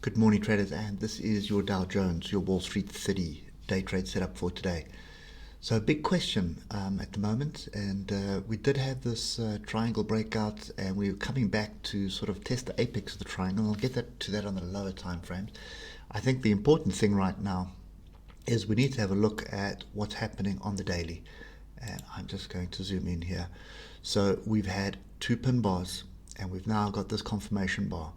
Good morning, traders, and this is your Dow Jones, your Wall Street 30 day trade setup for today. So, a big question at the moment, and we did have this triangle breakout, and we were coming back to sort of test the apex of the triangle. I'll get to that on the lower time frames. I think the important thing right now is we need to have a look at what's happening on the daily, and I'm just going to zoom in here. So, we've had two pin bars, and we've now got this confirmation bar.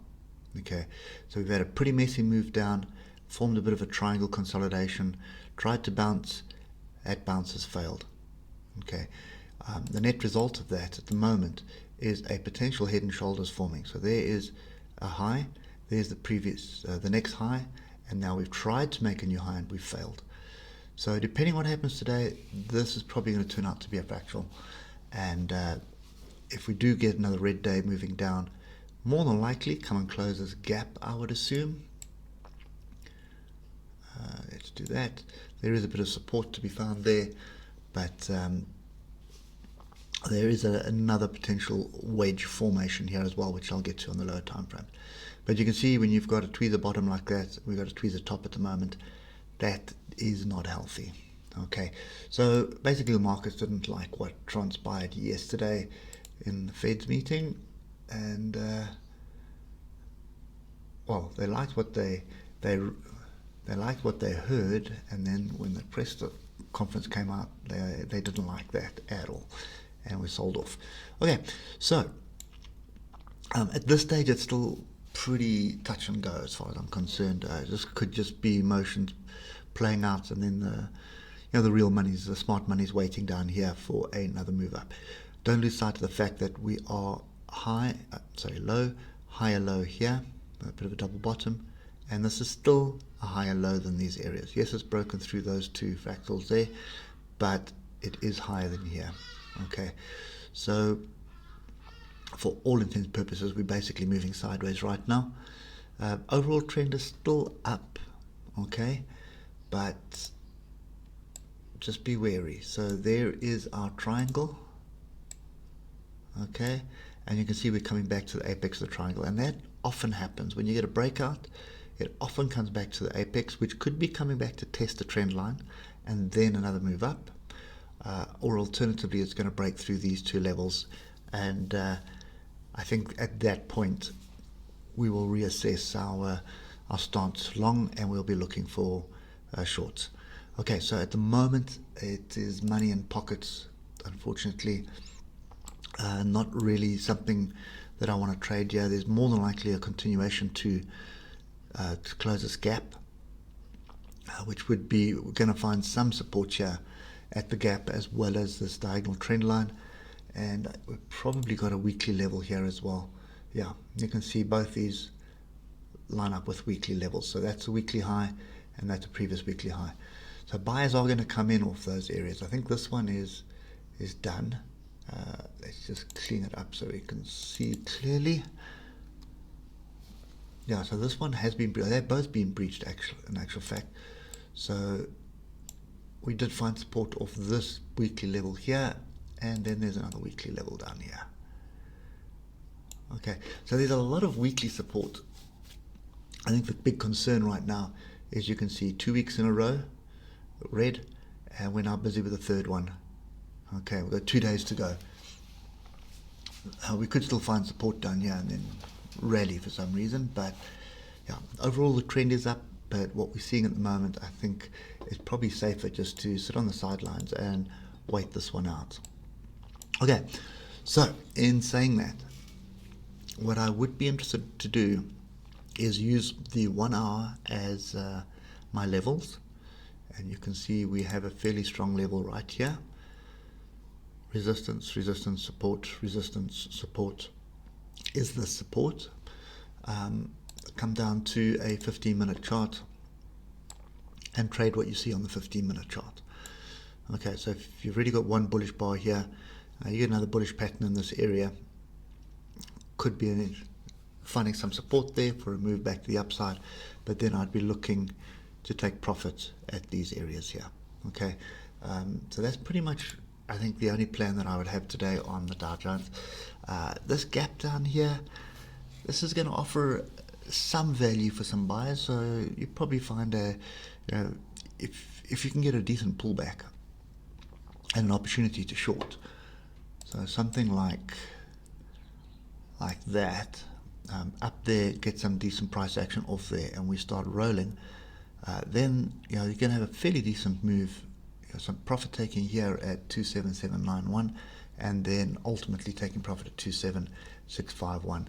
Okay, so we've had a pretty messy move down, formed a bit of a triangle consolidation, tried to bounce, that bounce has failed. Okay, the net result of that at the moment is a potential head and shoulders forming. So there is a high, there's the next high, and now we've tried to make a new high and we've failed. So depending on what happens today, this is probably going to turn out to be a fractal. And if we do get another red day moving down, more than likely come and close this gap, I would assume. Let's do that. There is a bit of support to be found there, but there is another potential wedge formation here as well, which I'll get to on the lower time frame. But you can see when you've got a tweezer bottom like that, we've got a tweezer top at the moment, that is not healthy. Okay, so basically the markets didn't like what transpired yesterday in the Fed's meeting, and well, they liked what they liked what they heard, and then when the press conference came out, they didn't like that at all, and we sold off. Okay, so at this stage, it's still pretty touch and go as far as I'm concerned. This could just be emotions playing out, and then the real money's, the smart money's waiting down here for another move up. Don't lose sight of the fact that we are low, higher low here, a bit of a double bottom, and this is still a higher low than these areas. Yes, it's broken through those two fractals there, but it is higher than here. Okay, so for all intents and purposes, we're basically moving sideways right now. Overall trend is still up, okay, but just be wary. So there is our triangle. Okay, and you can see we're coming back to the apex of the triangle, and that often happens when you get a breakout. It often comes back to the apex, which could be coming back to test the trend line and then another move up, or alternatively it's going to break through these two levels, and I think at that point we will reassess our stance long, and we'll be looking for shorts. Okay, so at the moment it is money in pockets, unfortunately. Not really something that I want to trade here. There's more than likely a continuation to close this gap, which would be, we're going to find some support here at the gap as well as this diagonal trend line, and we've probably got a weekly level here as well. Yeah, you can see both these line up with weekly levels. So that's a weekly high, and that's a previous weekly high. So buyers are going to come in off those areas. I think this one is done. Let's just clean it up so we can see clearly. Yeah, so this one has been, they've both been breached in actual fact. So we did find support off this weekly level here, and then there's another weekly level down here. Okay, so there's a lot of weekly support. I think the big concern right now is you can see 2 weeks in a row red, and we're now busy with the third one. Okay, we've got 2 days to go. We could still find support down here and then rally for some reason, but yeah, overall the trend is up, but what we're seeing at the moment, I think it's probably safer just to sit on the sidelines and wait this one out. Okay, so in saying that, what I would be interested to do is use the 1 hour as my levels, and you can see we have a fairly strong level right here. Resistance, resistance, support, resistance, support. Is this support? Come down to a 15-minute chart and trade what you see on the 15-minute chart. Okay, so if you've already got one bullish bar here, you get another bullish pattern in this area. Could be finding some support there for a move back to the upside, but then I'd be looking to take profits at these areas here. Okay, so that's pretty much, I think, the only plan that I would have today on the Dow Jones. This gap down here, this is going to offer some value for some buyers. So you probably find if you can get a decent pullback and an opportunity to short, so something like that, up there, get some decent price action off there, and we start rolling, then you're going to have a fairly decent move, some profit taking here at 27791, and then ultimately taking profit at 27651.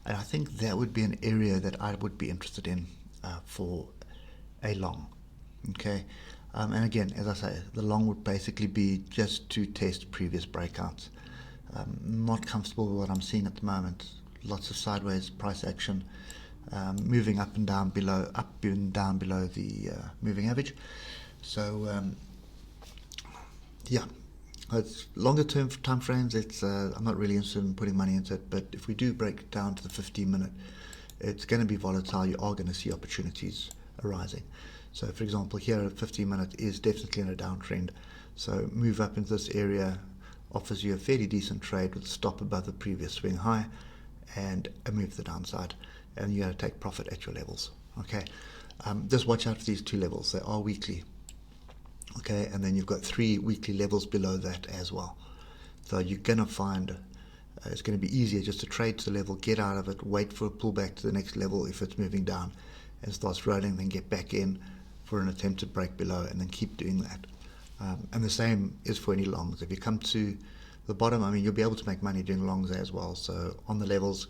And I think that would be an area that I would be interested in for a long. Okay, and again, as I say, the long would basically be just to test previous breakouts. Not comfortable with what I'm seeing at the moment. Lots of sideways price action, moving up and down below the moving average. So yeah, it's longer term time frames. I'm not really interested in putting money into it, but if we do break it down to the 15-minute, it's going to be volatile. You are going to see opportunities arising. So for example, here a 15-minute is definitely in a downtrend. So move up into this area offers you a fairly decent trade with a stop above the previous swing high and a move to the downside, and you're going to take profit at your levels. Okay, just watch out for these two levels. They are weekly. Okay, and then you've got 3 weekly levels below that as well. So you're going to find it's going to be easier just to trade to the level, get out of it, wait for a pullback to the next level if it's moving down, and starts rolling, then get back in for an attempted break below, and then keep doing that. And the same is for any longs. If you come to the bottom, I mean, you'll be able to make money doing longs as well. So on the levels,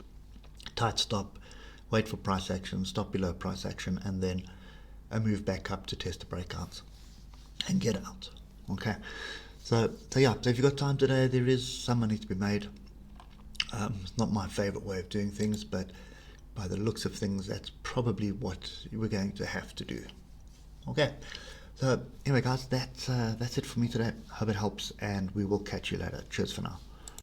tight stop, wait for price action, stop below price action, and then a move back up to test the breakouts and get out. Okay, so yeah, so if you've got time today, there is some money to be made. It's not my favorite way of doing things, but by the looks of things, that's probably what we're going to have to do. Okay, so anyway guys, that's it for me today. Hope it helps, and we will catch you later. Cheers for now.